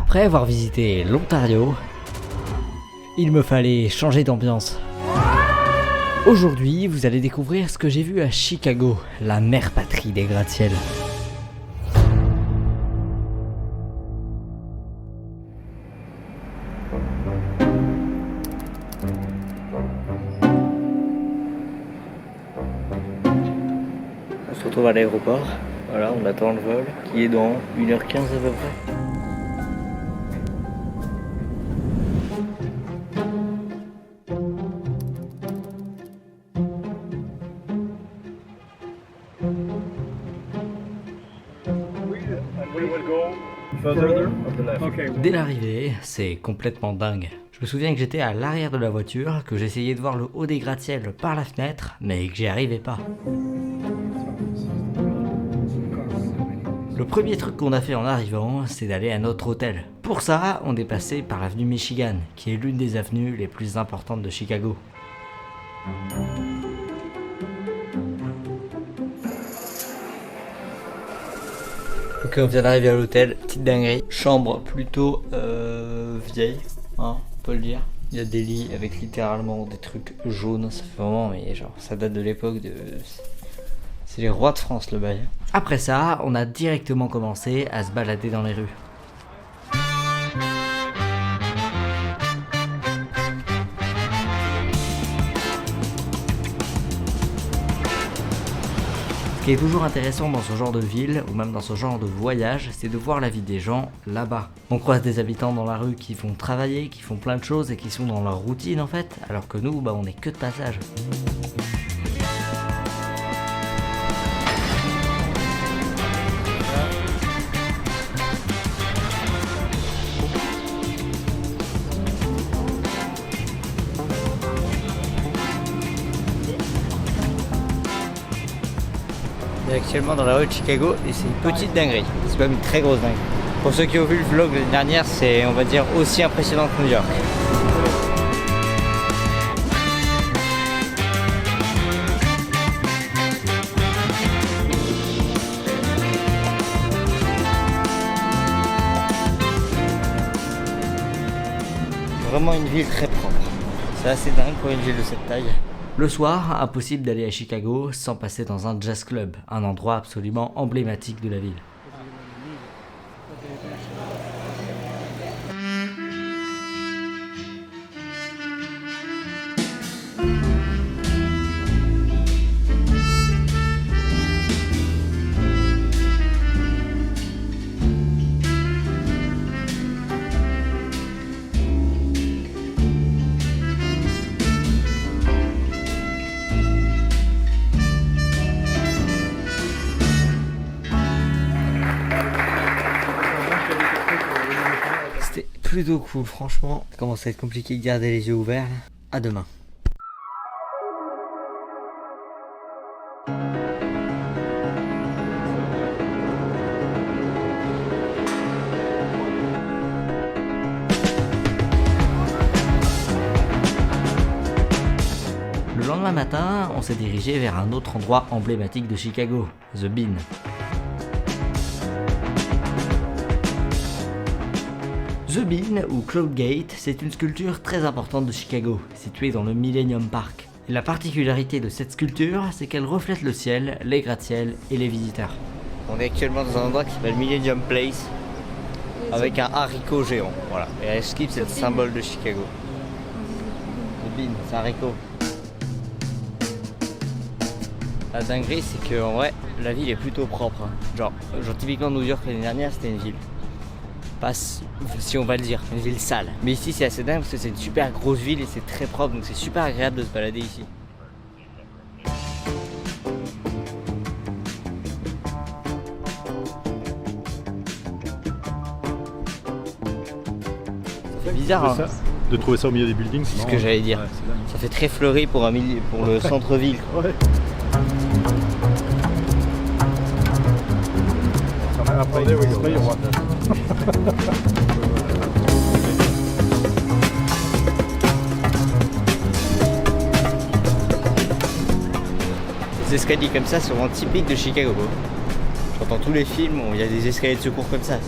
Après avoir visité l'Ontario, il me fallait changer d'ambiance. Aujourd'hui, vous allez découvrir ce que j'ai vu à Chicago, la mère patrie des gratte-ciels. On se retrouve à l'aéroport. Voilà, on attend le vol qui est dans 1h15 à peu près. Dès l'arrivée, c'est complètement dingue. Je me souviens que j'étais à l'arrière de la voiture, que j'essayais de voir le haut des gratte-ciels par la fenêtre, mais que j'y arrivais pas. Le premier truc qu'on a fait en arrivant, c'est d'aller à notre hôtel. Pour ça, on est passé par l'avenue Michigan, qui est l'une des avenues les plus importantes de Chicago. Ok, on vient d'arriver à l'hôtel, petite dinguerie. Chambre plutôt vieille, hein, on peut le dire. Il y a des lits avec littéralement des trucs jaunes, ça fait vraiment, mais genre ça date de l'époque de... C'est les rois de France le bail. Après ça, on a directement commencé à se balader dans les rues. Ce qui est toujours intéressant dans ce genre de ville, ou même dans ce genre de voyage, c'est de voir la vie des gens là-bas. On croise des habitants dans la rue qui font travailler, qui font plein de choses et qui sont dans leur routine en fait, alors que nous, on est que de passage. On est actuellement dans la rue de Chicago et c'est une petite dinguerie, c'est pas une très grosse dinguerie. Pour ceux qui ont vu le vlog l'année dernière, c'est on va dire aussi impressionnant que New York. Vraiment une ville très propre, c'est assez dingue pour une ville de cette taille. Le soir, impossible d'aller à Chicago sans passer dans un jazz club, un endroit absolument emblématique de la ville. Plutôt cool, franchement. Ça commence à être compliqué de garder les yeux ouverts. À demain. Le lendemain matin, on s'est dirigé vers un autre endroit emblématique de Chicago, The Bean. The Bean, ou Cloud Gate, c'est une sculpture très importante de Chicago, située dans le Millennium Park. Et la particularité de cette sculpture, c'est qu'elle reflète le ciel, les gratte-ciels et les visiteurs. On est actuellement dans un endroit qui s'appelle Millennium Place, avec un haricot géant, voilà. Et Ice Skip, c'est le symbole de Chicago. The Bean, c'est un haricot. La dinguerie, c'est que en vrai, la ville est plutôt propre. Hein. Genre typiquement New York l'année dernière, c'était une ville. Pas si on va le dire, une ville sale. Mais ici c'est assez dingue parce que c'est une super grosse ville et c'est très propre, donc c'est super agréable de se balader ici. C'est bizarre hein. De trouver ça au milieu des buildings. C'est ce que j'allais dire. Ouais, ça fait très fleuri pour le centre-ville. Ouais. Après, Les escaliers comme ça sont vraiment typiques de Chicago. Dans tous les films, il y a des escaliers de secours comme ça.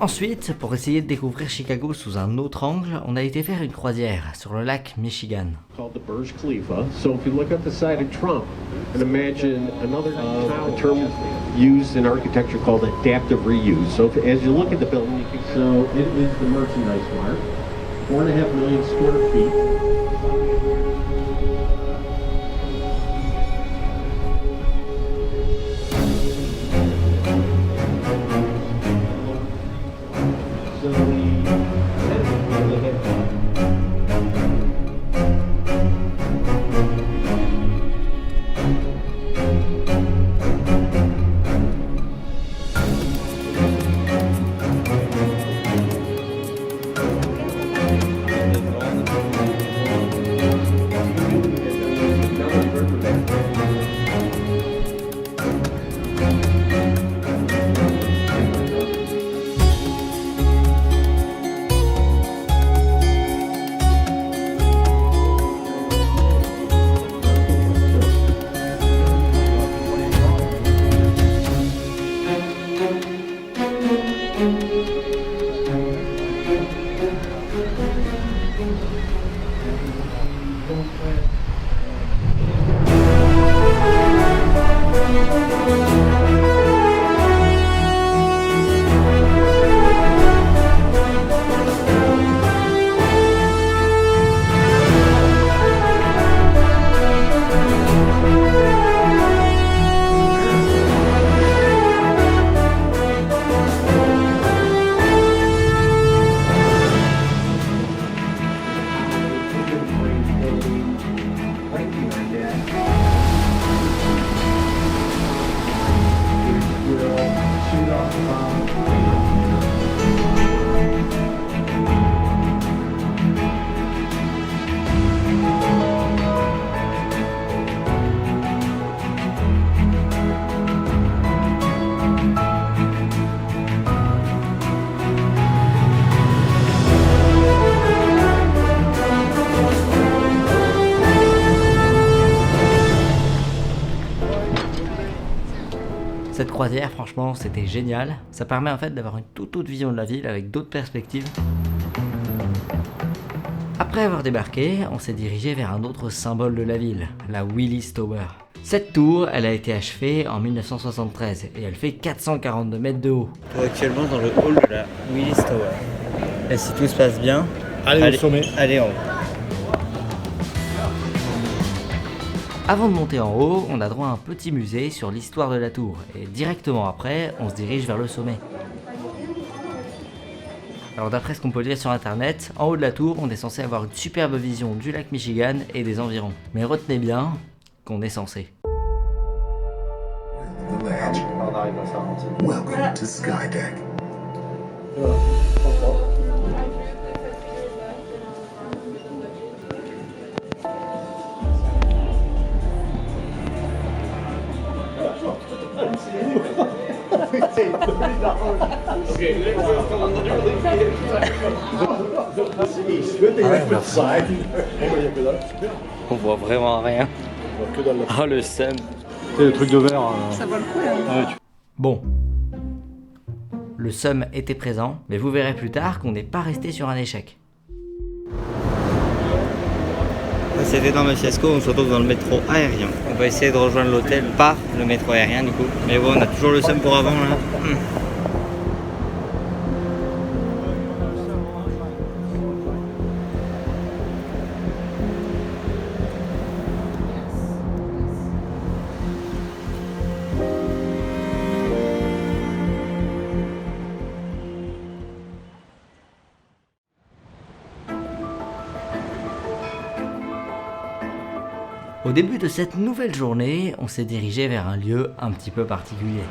Ensuite, pour essayer de découvrir Chicago sous un autre angle, on a été faire une croisière sur le lac Michigan. Called the Burj Khalifa. So if you look at the side of Trump and imagine another term used in architecture called adaptive reuse. So as you look at the building, you can so it is the merchandise mart, 4.5 million square feet. Cette croisière, franchement, c'était génial. Ça permet en fait d'avoir une toute autre vision de la ville avec d'autres perspectives. Après avoir débarqué, on s'est dirigé vers un autre symbole de la ville, la Willis Tower. Cette tour, elle a été achevée en 1973 et elle fait 442 mètres de haut. On est actuellement dans le hall de la Willis Tower. Et si tout se passe bien, Allez au sommet. allez en haut. Avant de monter en haut, on a droit à un petit musée sur l'histoire de la tour, et directement après, on se dirige vers le sommet. Alors d'après ce qu'on peut lire sur internet, en haut de la tour, on est censé avoir une superbe vision du lac Michigan et des environs. Mais retenez bien qu'on est censé. Welcome to Skydeck. On voit vraiment rien. Oh le seum. C'est le truc de verre. Ça vaut le coup là. Bon. Le seum était présent, mais vous verrez plus tard qu'on n'est pas resté sur un échec. C'était dans le fiasco, on se retrouve dans le métro aérien. On va essayer de rejoindre l'hôtel par le métro aérien du coup. Mais bon, on a toujours le seum pour avant là. Au début de cette nouvelle journée, on s'est dirigé vers un lieu un petit peu particulier.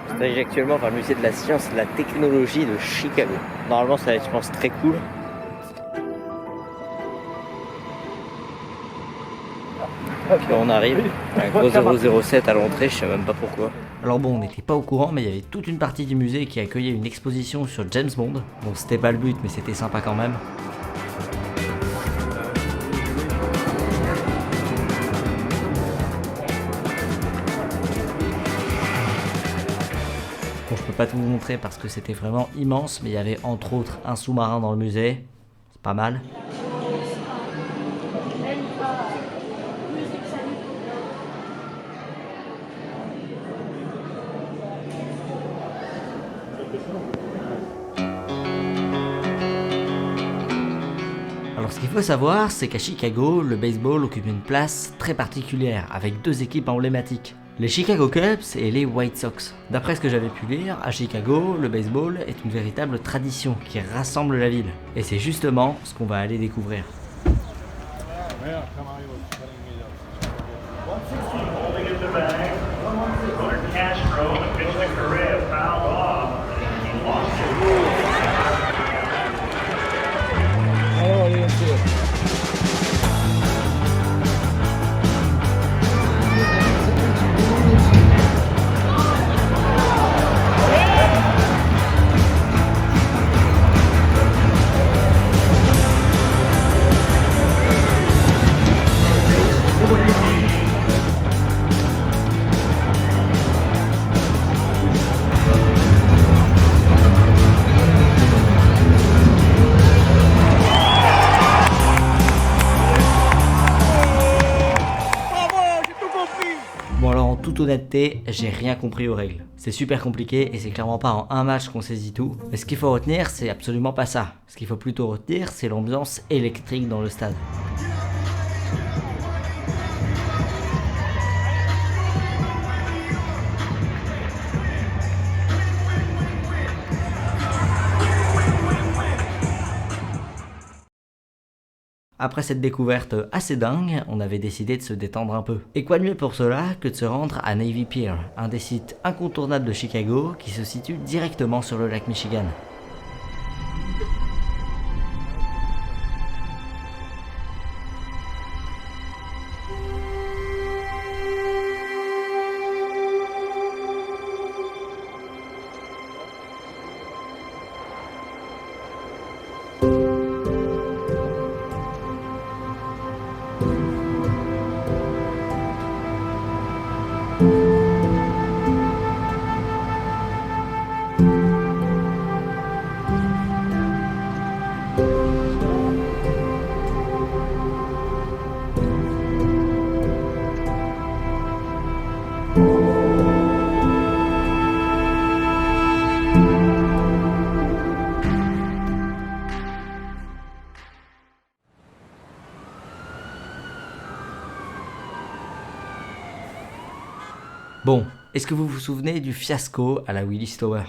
On se dirige actuellement vers le musée de la science et de la technologie de Chicago. Normalement ça va être, je pense, très cool. Puis on arrive, un gros 007 à l'entrée, je sais même pas pourquoi. Alors bon, on n'était pas au courant, mais il y avait toute une partie du musée qui accueillait une exposition sur James Bond. Bon, c'était pas le but, mais c'était sympa quand même. pas tout vous montrer parce que c'était vraiment immense, mais il y avait entre autres un sous-marin dans le musée. C'est pas mal. Alors ce qu'il faut savoir, c'est qu'à Chicago, le baseball occupe une place très particulière, avec deux équipes emblématiques, les Chicago Cubs et les White Sox. D'après ce que j'avais pu lire, à Chicago, le baseball est une véritable tradition qui rassemble la ville. Et c'est justement ce qu'on va aller découvrir. Bon alors en toute honnêteté, j'ai rien compris aux règles. C'est super compliqué et c'est clairement pas en un match qu'on saisit tout. Mais ce qu'il faut retenir, c'est absolument pas ça. Ce qu'il faut plutôt retenir, c'est l'ambiance électrique dans le stade. Après cette découverte assez dingue, on avait décidé de se détendre un peu. Et quoi de mieux pour cela que de se rendre à Navy Pier, un des sites incontournables de Chicago qui se situe directement sur le lac Michigan. Bon, est-ce que vous vous souvenez du fiasco à la Willis Tower?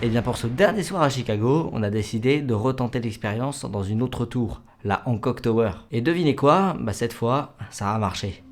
Et bien pour ce dernier soir à Chicago, on a décidé de retenter l'expérience dans une autre tour, la Hancock Tower. Et devinez quoi? Bah cette fois, ça a marché.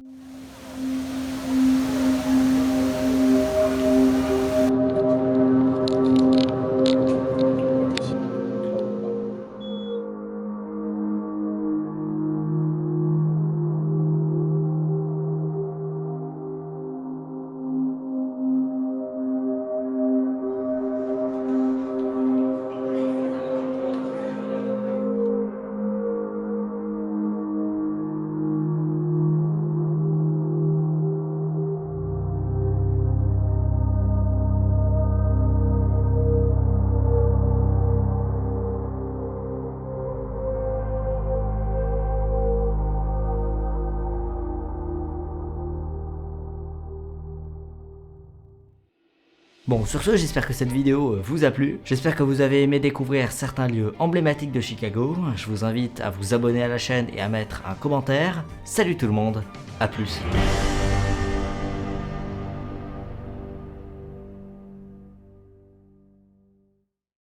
Bon, sur ce, j'espère que cette vidéo vous a plu. J'espère que vous avez aimé découvrir certains lieux emblématiques de Chicago. Je vous invite à vous abonner à la chaîne et à mettre un commentaire. Salut tout le monde, à plus.